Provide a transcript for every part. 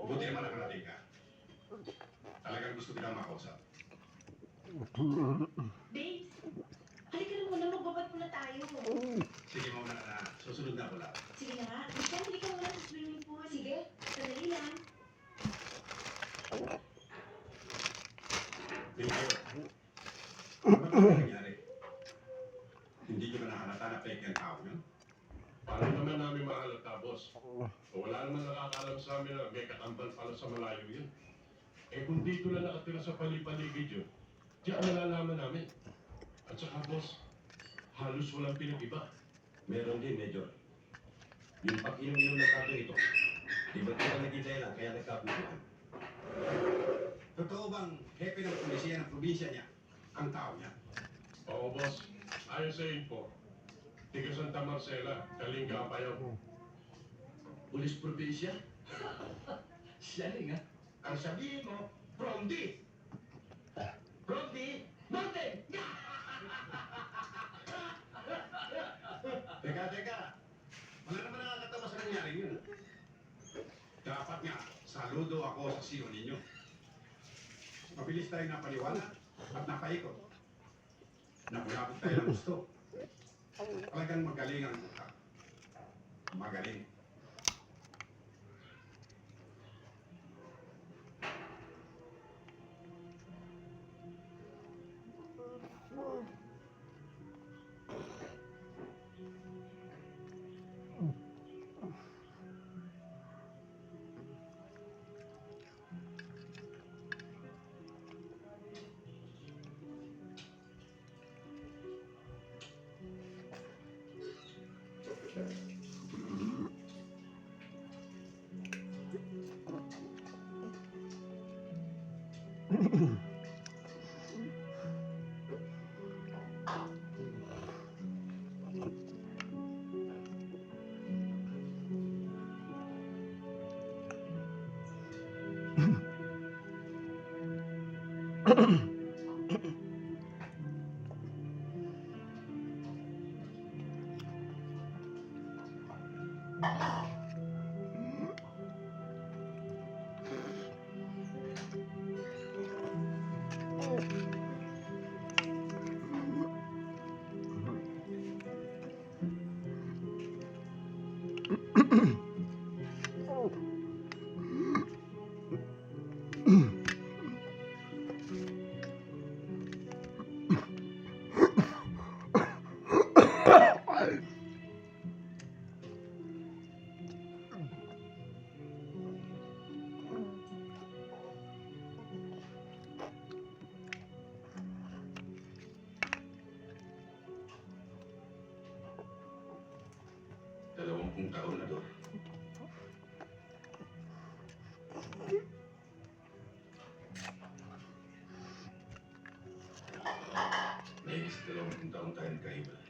Buti naman nakarating ka. Talagang gusto kitang makausap. Babes, halika na muna, magbabad muna tayo. Sige, mauna ka na. Susunod na ako lang. Sige na nga, basta halika muna sa swimming pool. Sige, sandali lang. Binigay ko. Ano ba nangyari? Hindi ko ba nakalata na fake ang tao yun? Paano naman namin mahalata, boss? O wala naman nakakalam sa amin na may katambal pala sa malayo yun. Eh kung dito lang nakatira sa palipaligid yun, diyan nalalaman namin. At saka, boss, halos walang pinag-iba. Meron din, Major. Yung pag-inom-inom na tato ito, di ba ito naging dahilan kaya nagkaputuhan? Totoo bang hepe ng pulisya ng probinsya niya ang tao niya? Oo, boss. Ayon sa info, tiga Santa Marcela, Kalinga pa yun. Pulis probinsya? Siyaling, ha? Ang sabihin mo, Brondi! Brondi! Martin! Teka. Wala naman nakakatawa sa nangyari yun. Dapat nga, saludo ako sa siyo ninyo. Mabilis tayo napaliwanag at napaikot. Napulapot tayo ng gusto. Talagang magaling ang buka. Magaling. Dalawampung taon na doon. Mahigit 20 taon tayo nagkahiwalay.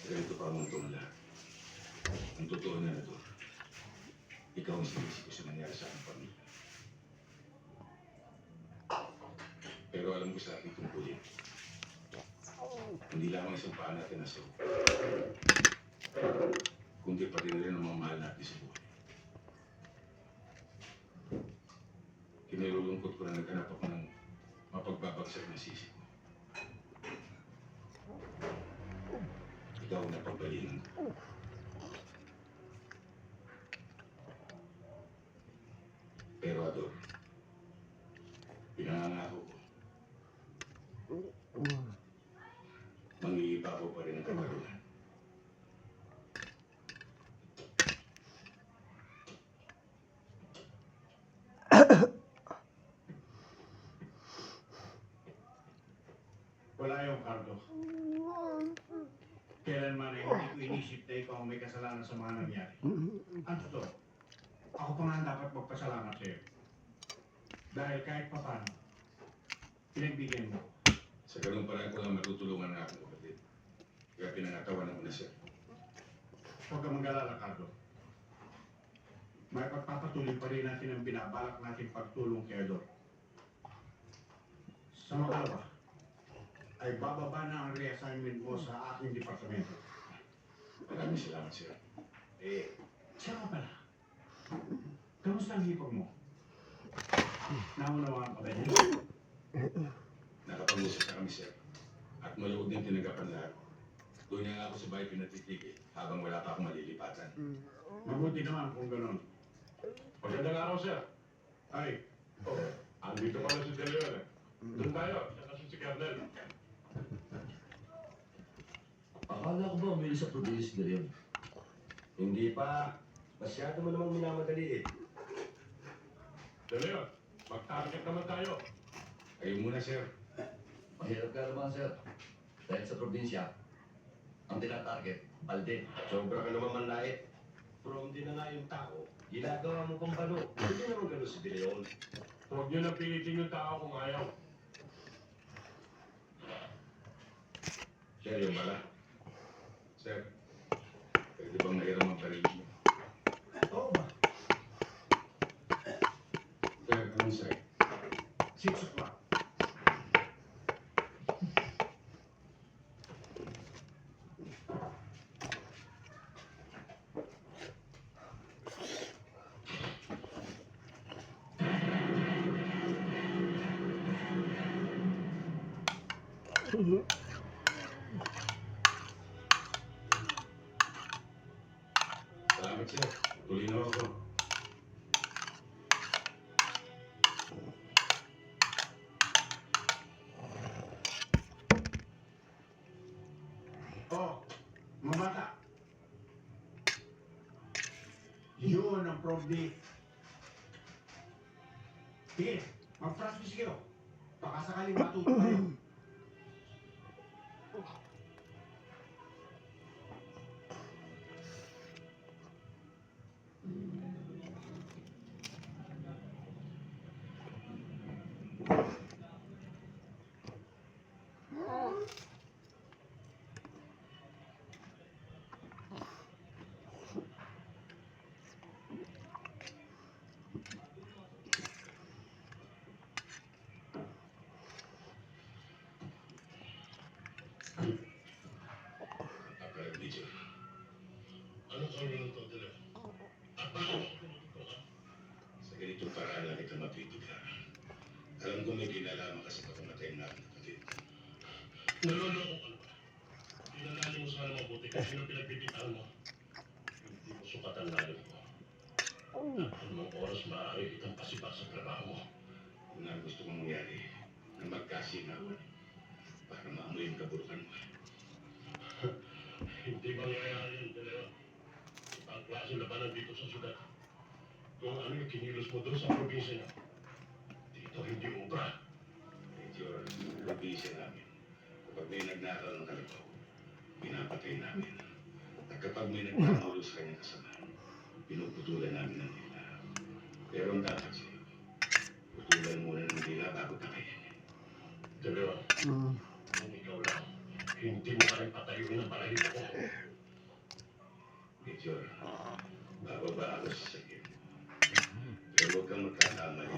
Ganito pa ang muntong lahat. Ang totoo na doon. Ikaw ang sinisi ko sa nangyari sa aking pamilya. Pero alam ko sa aking tungkulin. Hindi lamang isang paa natin na sa kundi pati na rin ang mga mahal natin sa buhay. Kinilulungkot ko na naghanap ako ng mapagbabagsak na sisi ko. Ikaw ang napagbalingan ko. Pero Ador, pinangangako ko. Mangiibabaw pa rin ang kagaluhan. Wala yung Cardo. Kailanman ay hindi ko inisip na ikaw ang may kasalanan sa mga nangyari. Ang totoo, nga ang dapat magpasalamat sa'yo. Dahil kahit pa paano, pinagbigyan mo. Sa ganun pa rin ko lang matutulungan na akong kapatid. Kaya pinangatawan ako na siya. Huwag kang mag-alala, Carlo. May pagpapatuloy pa rin natin ang binabalak natin pagtulong kay Ador. Sa makalawa, ay bababa na ang reassignment mo sa aking departamento. Maraming salamat, sir. Siya ka pala. Kamusta ang hipag mo? Naunawaan ka ba niya? Nakapag-usap na kami, sir. At maluog din tinagapan lahat. Doon niya nga ako sa bahay pinatitigil habang wala pa akong malilipatan. Mabuti naman kung gano'n. Magandang araw, sir. Ay, Oh, andito pala si De Leon eh. Doon tayo, saka si Kernel. Akala ko ba umilis sa probinsya na rin? Hindi pa. Masyado mo namang minamadali eh. De Leon, mag-target naman tayo. Kayo muna, sir. Mahirap ka naman, sir. Dahil sa probinsya, ang tinatarget, balde. Sobra ka naman manlait. From din na nga yung tao. Ginagawa mo kung balo. Hindi naman gano'n si De Leon. Huwag niyo na pilitin yung tao kung ayaw. Sir, yung bala. Sir, pwede bang nahiram ang baril mo? oo ba? Sir, anong sir? 6 o'clock. Salamat, sir. Tuloy na ako. Oh, mga bata. Yun ang probdi. Sige, mag-practice kayo. Baka sakaling matuto kayo. Apalad video. Ano ka rin ito, De Leon? At bakit ako pinutito ka? Sa ganitong paraan lang kita mapipigla. Alam ko may kinalaman ka sa pagkamatay na aking kapatid. Naloloko ka na ba? Pinanali mo sana mabuti kasi nung pinagpipitaan mo. Hindi mo sukat ang lalim ko. At anong oras maaari kitang pasipa sa trabaho mo. Kung ang gusto kong mangyari, na magkasinawan para maamoy ang kaburukan mo. Hindi mangyayari yun, De Leon. Ibang klase na ba nandito sa syudad? Kung ano yung kinilos mo doon sa probinsya niyo. Dito hindi ubra. Medyo probinsya namin. Kapag may nagnakaw ng kalabaw, pinapatay namin. At kapag may nagkakagulo sa kanyang kasamahan, pinuputulan namin ang dila. Pero ang dapat sa'yo, putulan muna ng dila bago takayin. De Leon, kung ikaw lang, hindi mo ka rin patayuin ang balahibo ko. Medyo, bababa ako sa sakit. Pero huwag kang magkakamali.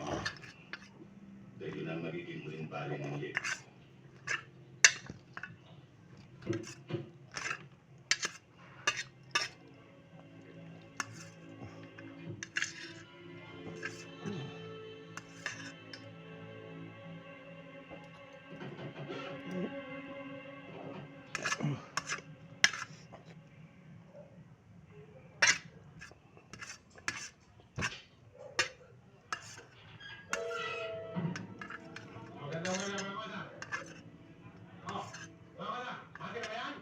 Dahil yun ang magiging huling bali ng leg. Maganda mo na mga bata. Oh, mga bata, bakit na yan?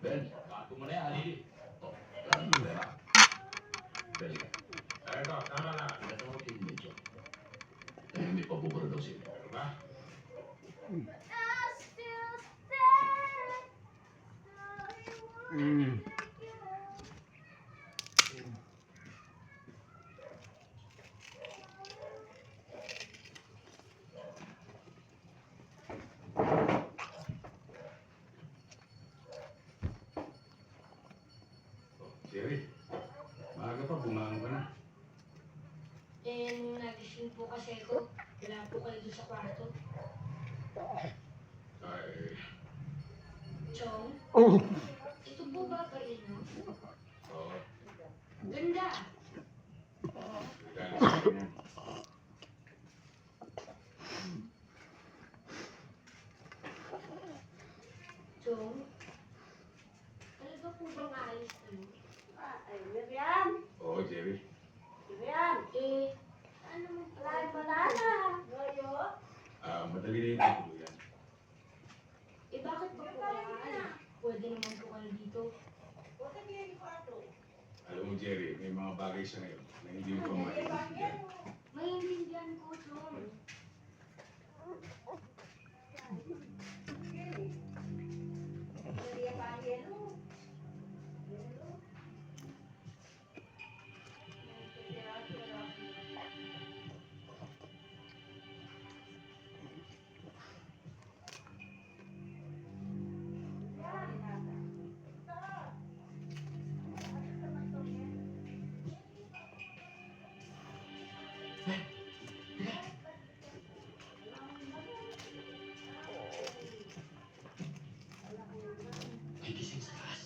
Ben, bago mo na yan, halili. Oh, wala nang problema. Ben, Eto, tama na. ito mo kayo medyo. Dahil may pabubura daw sila. Ano ba? Oh, Jerry, maaga pa, bumangon ka na. Eh, nung nagising po kasi ako, wala po kayo doon sa kwarto. Ay, Chong, ito po ba kayo, no? oo. Ganda! Regalo sa akin yan. Chong, talaga po bang ayos kayo? Ay, Miriam! Oo, Jerry. Miriam! Eh, ano mo po? Wala na! Goyo? Madali na yung tutuluyan. Eh, bakit ba po kaya? Pwede naman po kayo dito. Huwag ka niya yung kwarto. Alam mo, Jerry, may mga bagay sa ngayon na hindi mo pa maintindihan. Maintindihan ko, Chong. Maria Pangelo. May gising sa taas.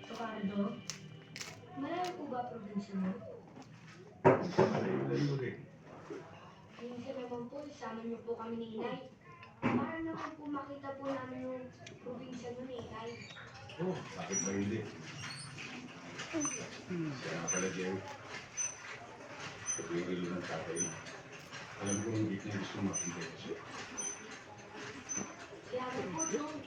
Ricardo, malayo po ba probinsya mo? Malayo rin. Minsan naman po, isama niyo po kami ni Inay. Para naman po makita po namin yung probinsya mo ni Inay. Oh, bakit ba hindi? Kaya nga pala, Jerry. Ito yung relo ng tatay mo. Alam ko hindi niya gusto makita ko siya. Salamat po, Chong.